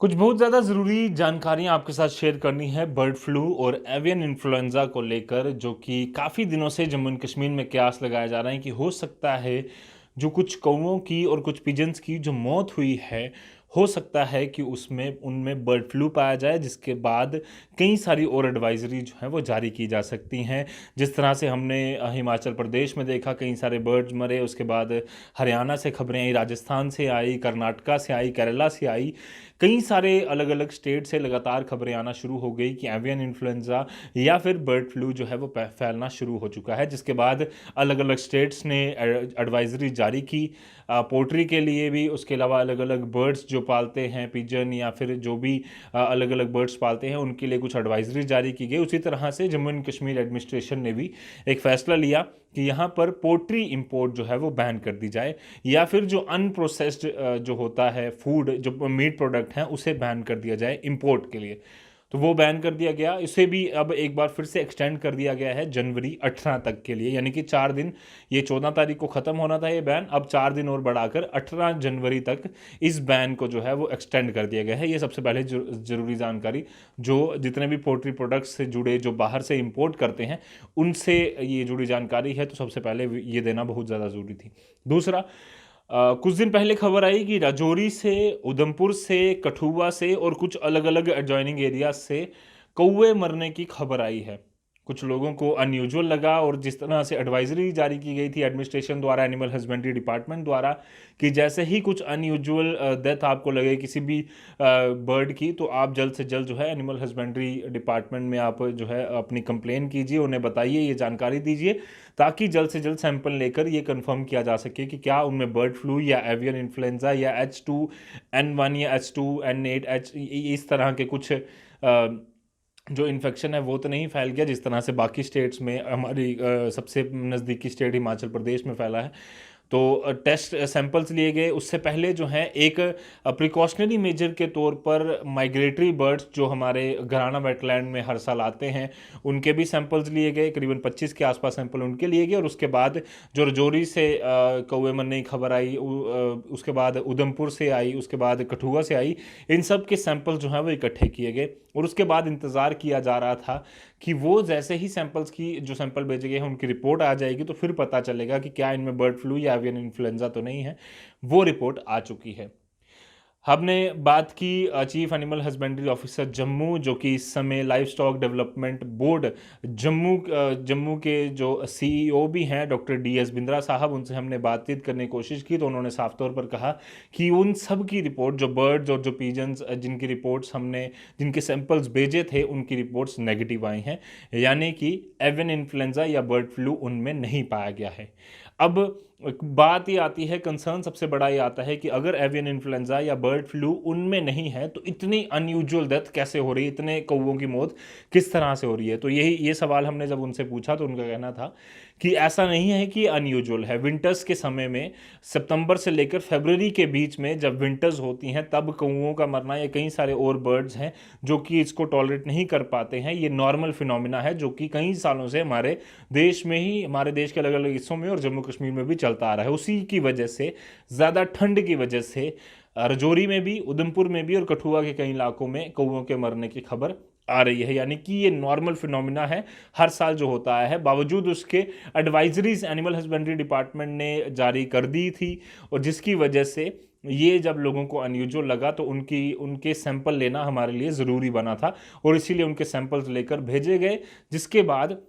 कुछ बहुत ज़्यादा ज़रूरी जानकारियाँ आपके साथ शेयर करनी है बर्ड फ्लू और एवियन इन्फ्लुएंज़ा को लेकर, जो कि काफ़ी दिनों से जम्मू एंड कश्मीर में कयास लगाए जा रहे हैं कि हो सकता है जो कुछ कौवों की और कुछ पिजन्स की जो मौत हुई है, हो सकता है कि उसमें उनमें बर्ड फ्लू पाया जाए, जिसके बाद कई सारी और एडवाइजरी जो हैं वो जारी की जा सकती हैं। जिस तरह से हमने हिमाचल प्रदेश में देखा कई सारे बर्ड्स मरे, उसके बाद हरियाणा से खबरें आई, राजस्थान से आई, कर्नाटका से आई, केरला से आई। कई सारे अलग-अलग स्टेट से लगातार खबरें आना शुरू हो गई कि एवियन इन्फ्लुएंज़ा या फिर बर्ड फ्लू जो है वो फैलना शुरू हो चुका है, जिसके बाद अलग-अलग स्टेट्स ने एडवाइजरी जारी की पोल्ट्री के लिए भी, उसके अलावा अलग-अलग बर्ड्स जो पालते हैं पिजन या फिर जो भी अलग-अलग बर्ड्स पालते हैं उनके लिए कुछ एडवाइजरी जारी की गई। उसी तरह से जम्मू एंड कश्मीर एडमिनिस्ट्रेशन ने भी एक फैसला लिया कि यहाँ पर पोल्ट्री इंपोर्ट जो है वो बैन कर दी जाए, या फिर जो अनप्रोसेस्ड जो होता है फूड, जो मीट प्रोडक्ट हैं, उसे बैन कर दिया जाए इंपोर्ट के लिए। तो वो बैन कर दिया गया। इसे भी अब एक बार फिर से एक्सटेंड कर दिया गया है जनवरी 18 तक के लिए, यानी कि 4 दिन। ये 14 तारीख को ख़त्म होना था ये बैन, अब 4 दिन और बढ़ाकर 18 जनवरी तक इस बैन को जो है वो एक्सटेंड कर दिया गया है। ये सबसे पहले ज़रूरी जानकारी, जो जितने भी पोल्ट्री प्रोडक्ट्स से जुड़े जो बाहर से इंपोर्ट करते हैं उनसे ये जुड़ी जानकारी है, तो सबसे पहले ये देना बहुत ज़्यादा ज़रूरी थी। दूसरा, कुछ दिन पहले खबर आई कि राजौरी से, उधमपुर से, कठुआ से और कुछ अलग-अलग एडजॉइनिंग एरियाज़ से कौवे मरने की खबर आई है। कुछ लोगों को अनयूजुअल लगा, और जिस तरह से एडवाइज़री जारी की गई थी एडमिनिस्ट्रेशन द्वारा, एनिमल हस्बेंड्री डिपार्टमेंट द्वारा, कि जैसे ही कुछ अनयूजुअल डेथ आपको लगे किसी भी बर्ड की, तो आप जल्द से जल्द जो है एनिमल हस्बेंड्री डिपार्टमेंट में आप जो है अपनी कंप्लेन कीजिए, उन्हें बताइए, ये जानकारी दीजिए, ताकि जल्द से जल्द सैंपल लेकर ये कंफर्म किया जा सके कि क्या उनमें बर्ड फ्लू या एवियन इन्फ्लुएंजा या H2N1 या H2N8 इस तरह के कुछ जो इन्फेक्शन है वो तो नहीं फैल गया, जिस तरह से बाकी स्टेट्स में, हमारी सबसे नज़दीकी स्टेट हिमाचल प्रदेश में फैला है। तो टेस्ट सैंपल्स लिए गए। उससे पहले जो है एक प्रिकॉशनरी मेजर के तौर पर माइग्रेटरी बर्ड्स जो हमारे घराना वेटलैंड में हर साल आते हैं, उनके भी सैंपल्स लिए गए, करीबन 25 के आसपास सैंपल उनके लिए गए। और उसके बाद जो रजौरी से कौवे मरने की खबर आई, उसके बाद उधमपुर से आई, उसके बाद कठुआ से आई, इन सब के सैंपल जो हैं वो इकट्ठे किए गए। और उसके बाद इंतज़ार किया जा रहा था कि वो जैसे ही सैंपल्स की जो सैंपल भेजे गए हैं उनकी रिपोर्ट आ जाएगी, तो फिर पता चलेगा कि क्या इनमें बर्ड फ्लू या एवियन इन्फ्लुएंजा तो नहीं है। वो रिपोर्ट आ चुकी है। हमने बात की chief animal husbandry officer Jammu, जो कि इस समय live stock development board Jammu के जो सीईओ भी हैं डॉक्टर DS बिंद्रा साहब, उनसे हमने बातचीत करने की कोशिश की, तो उन्होंने साफ तौर पर कहा कि उन सब की रिपोर्ट, जो बर्ड्स और जो पिजन्स जिनकी रिपोर्ट्स हमने, जिनके सैंपल्स भेजे थे, उनकी रिपोर्ट्स नेगेटिव आई हैं, यानी कि एवियन इन्फ्लुएंजा या बर्ड फ्लू उनमें नहीं पाया गया है। अब बात ये आती है, कंसर्न सबसे बड़ा ये आता है कि अगर एवियन इन्फ्लुएंजा या बर्ड फ्लू उनमें नहीं है, तो इतनी अनयूजुअल डेथ कैसे हो रही है, इतने कौवों की मौत किस तरह से हो रही है। तो ये सवाल हमने जब उनसे पूछा, तो उनका कहना था कि ऐसा नहीं है कि अनयूजुअल है। विंटर्स के समय में, सितंबर से लेकर फरवरी के बीच में जब विंटर्स होती हैं, तब कौवों का मरना, या कई सारे और बर्ड्स हैं जो कि इसको टॉलरेट नहीं कर पाते हैं, ये नॉर्मल फिनोमिना है, जो कि कई सालों से हमारे देश में ही, हमारे देश के अलग अलग हिस्सों में और जम्मू कश्मीर में भी चलता आ रहा है। उसी की वजह से, ज़्यादा ठंड की वजह से, राजौरी में भी, उधमपुर में भी और कठुआ के कई इलाकों में कौवों के मरने की खबर आ रही है। यानी कि ये नॉर्मल फिनोमिना है, हर साल जो होता है। बावजूद उसके एडवाइजरीज एनिमल हस्बेंड्री डिपार्टमेंट ने जारी कर दी थी, और जिसकी वजह से ये जब लोगों को अनयूजुअल लगा, तो उनके सैंपल लेना हमारे लिए ज़रूरी बना था, और इसीलिए उनके सैंपल्स लेकर भेजे गए। जिसके बाद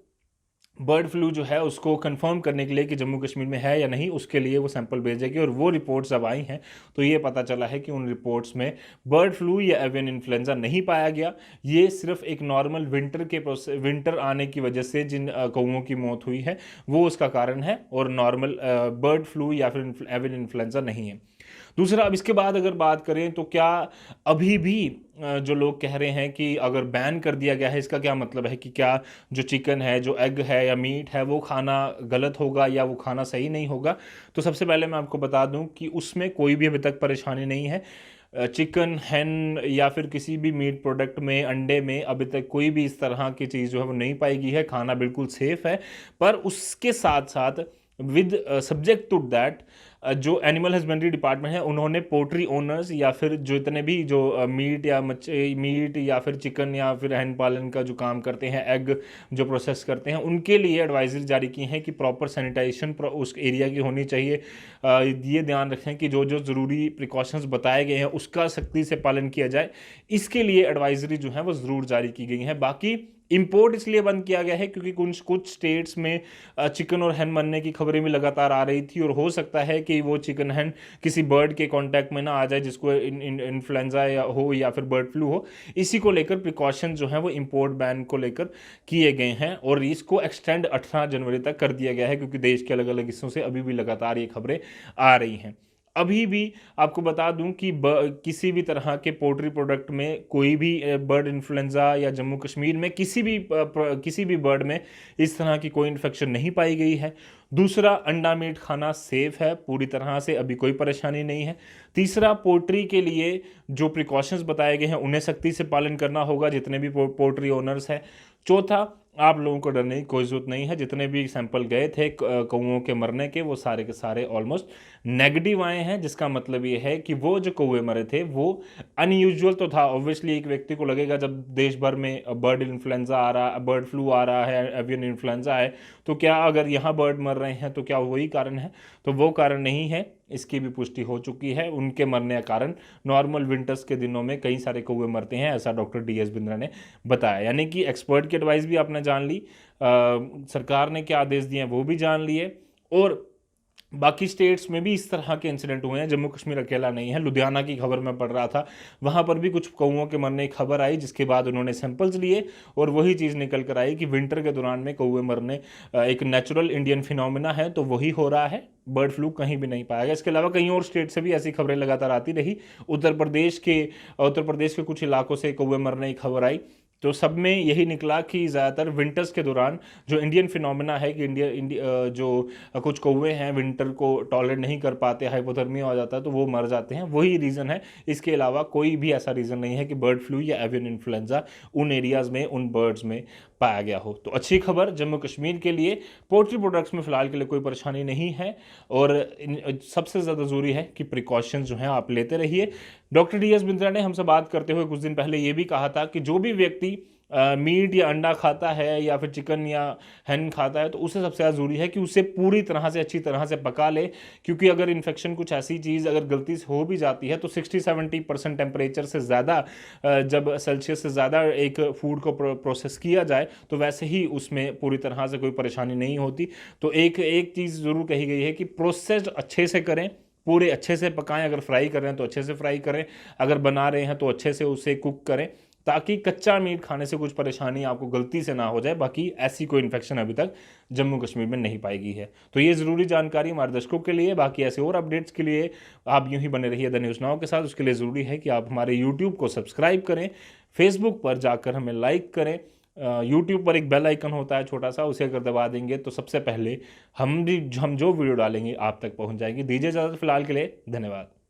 बर्ड फ्लू जो है उसको कंफर्म करने के लिए कि जम्मू कश्मीर में है या नहीं, उसके लिए वो सैंपल भेजेगी, और वो रिपोर्ट्स जब आई हैं, तो ये पता चला है कि उन रिपोर्ट्स में बर्ड फ्लू या एवियन इन्फ्लुएंजा नहीं पाया गया। ये सिर्फ एक नॉर्मल विंटर आने की वजह से जिन कौवों की मौत हुई है, वो उसका कारण है, और नॉर्मल बर्ड फ्लू या फिर एवियन इन्फ्लुएंजा नहीं है। दूसरा, अब इसके बाद अगर बात करें, तो क्या अभी भी जो लोग कह रहे हैं कि अगर बैन कर दिया गया है, इसका क्या मतलब है कि क्या जो चिकन है, जो एग है या मीट है, वो खाना गलत होगा या वो खाना सही नहीं होगा? तो सबसे पहले मैं आपको बता दूं कि उसमें कोई भी अभी तक परेशानी नहीं है। चिकन, हैन या फिर किसी भी मीट प्रोडक्ट में, अंडे में अभी तक कोई भी इस तरह की चीज़ जो है वो नहीं पाई गई है। खाना बिल्कुल सेफ है। पर उसके साथ साथ, विद सब्जेक्ट टू दैट, जो एनिमल हस्बेंड्री डिपार्टमेंट है उन्होंने पोल्ट्री ओनर्स या फिर जो इतने भी जो मीट या फिर चिकन या फिर हैंड पालन का जो काम करते हैं, एग जो प्रोसेस करते हैं, उनके लिए एडवाइजरी जारी की है कि प्रॉपर सैनिटाइजेशन उस एरिया की होनी चाहिए। ये ध्यान रखें कि जो जो ज़रूरी प्रिकॉशंस बताए गए हैं उसका सख्ती से पालन किया जाए। इसके लिए एडवाइजरी जो है वो ज़रूर जारी की गई है। बाकी इंपोर्ट इसलिए बंद किया गया है क्योंकि कुछ कुछ स्टेट्स में चिकन और हैन मरने की खबरें भी लगातार आ रही थी, और हो सकता है कि वो चिकन हैन किसी बर्ड के कांटेक्ट में ना आ जाए जिसको इन्फ्लुएंजा या हो या फिर बर्ड फ्लू हो। इसी को लेकर प्रिकॉशन जो है वो इंपोर्ट बैन को लेकर किए गए हैं, और इसको एक्सटेंड 18 जनवरी तक कर दिया गया है क्योंकि देश के अलग अलग हिस्सों से अभी भी लगातार ये खबरें आ रही हैं। अभी भी आपको बता दूं कि किसी भी तरह के पोल्ट्री प्रोडक्ट में कोई भी बर्ड इन्फ्लुएंजा या जम्मू कश्मीर में किसी भी बर्ड में इस तरह की कोई इन्फेक्शन नहीं पाई गई है। दूसरा, अंडा मीट खाना सेफ है पूरी तरह से, अभी कोई परेशानी नहीं है। तीसरा, पोल्ट्री के लिए जो प्रिकॉशंस बताए गए हैं उन्हें सख्ती से पालन करना होगा जितने भी पोल्ट्री ओनर्स हैं। चौथा, आप लोगों को डरने की कोई ज़रूरत नहीं है। जितने भी सैंपल गए थे कौओं के मरने के, वो सारे के सारे ऑलमोस्ट नेगेटिव आए हैं, जिसका मतलब ये है कि वो जो कौवे मरे थे वो अनयूजुअल तो था। ऑब्वियसली एक व्यक्ति को लगेगा जब देश भर में बर्ड फ्लू आ रहा है, एवियन इन्फ्लुएंजा है, तो क्या अगर यहाँ बर्ड मर रहे हैं तो क्या वही कारण है? तो वो कारण नहीं है, इसकी भी पुष्टि हो चुकी है। उनके मरने का कारण नॉर्मल विंटर्स के दिनों में कई सारे कौवे मरते हैं, ऐसा डॉक्टर DS बिंद्रा ने बताया। यानी कि एक्सपर्ट की एडवाइस भी आपने जान ली, सरकार ने क्या आदेश दिए हैं वो भी जान लिए, और बाकी स्टेट्स में भी इस तरह के इंसिडेंट हुए हैं। जम्मू कश्मीर अकेला नहीं है। लुधियाना की खबर मैं पढ़ रहा था, वहाँ पर भी कुछ कौओं के मरने की खबर आई, जिसके बाद उन्होंने सैंपल्स लिए और वही चीज़ निकल कर आई कि विंटर के दौरान में कौवे मरने एक नेचुरल इंडियन फिनोमिना है, तो वही हो रहा है। बर्ड फ्लू कहीं भी नहीं पाया गया। इसके अलावा कहीं और स्टेट से भी ऐसी खबरें लगातार आती रही। उत्तर प्रदेश के कुछ इलाकों से कौवे मरने की खबर आई, तो सब में यही निकला कि ज़्यादातर विंटर्स के दौरान जो इंडियन फिनोमेना है कि जो कुछ कौवे हैं विंटर को टॉलरेट नहीं कर पाते, हाइपोथर्मिया हो जाता है तो वो मर जाते हैं, वही रीज़न है। इसके अलावा कोई भी ऐसा रीज़न नहीं है कि बर्ड फ्लू या एवियन इन्फ्लुएंजा उन एरियाज़ में, उन बर्ड्स में पाया गया हो। तो अच्छी खबर जम्मू कश्मीर के लिए, पोल्ट्री प्रोडक्ट्स में फ़िलहाल के लिए कोई परेशानी नहीं है, और सबसे ज़्यादा ज़रूरी है कि प्रिकॉशंस जो हैं आप लेते रहिए। डॉक्टर DS बिंद्रा ने हमसे बात करते हुए कुछ दिन पहले ये भी कहा था कि जो भी व्यक्ति मीट या अंडा खाता है या फिर चिकन या हैन खाता है, तो उसे सबसे ज़्यादा ज़रूरी है कि उसे पूरी तरह से अच्छी तरह से पका ले, क्योंकि अगर इन्फेक्शन कुछ ऐसी चीज़ अगर गलती से हो भी जाती है तो 60-70% टेम्परेचर से ज़्यादा, जब सेल्सियस से ज़्यादा एक फूड को प्रोसेस किया जाए तो वैसे ही उसमें पूरी तरह से कोई परेशानी नहीं होती। तो एक चीज़ ज़रूर कही गई है कि प्रोसेस्ड अच्छे से करें, पूरे अच्छे से पकाएं। अगर फ्राई कर रहे हैं तो अच्छे से फ्राई करें, अगर बना रहे हैं तो अच्छे से उसे कुक करें, ताकि कच्चा मीट खाने से कुछ परेशानी आपको गलती से ना हो जाए। बाकी ऐसी कोई इन्फेक्शन अभी तक जम्मू कश्मीर में नहीं पाई गई है। तो ये ज़रूरी जानकारी हमारे दर्शकों के लिए। बाकी ऐसे और अपडेट्स के लिए आप यूं ही बने रहिए द न्यूज़ नाउ के साथ। उसके लिए ज़रूरी है कि आप हमारे यूट्यूब को सब्सक्राइब करें, फेसबुक पर जाकर हमें लाइक करें। यूट्यूब पर एक बेल आइकन होता है छोटा सा, उसे अगर दबा देंगे तो सबसे पहले हम जो वीडियो डालेंगे आप तक पहुंच जाएगी। दीजिए इजाज़त फिलहाल के लिए, धन्यवाद।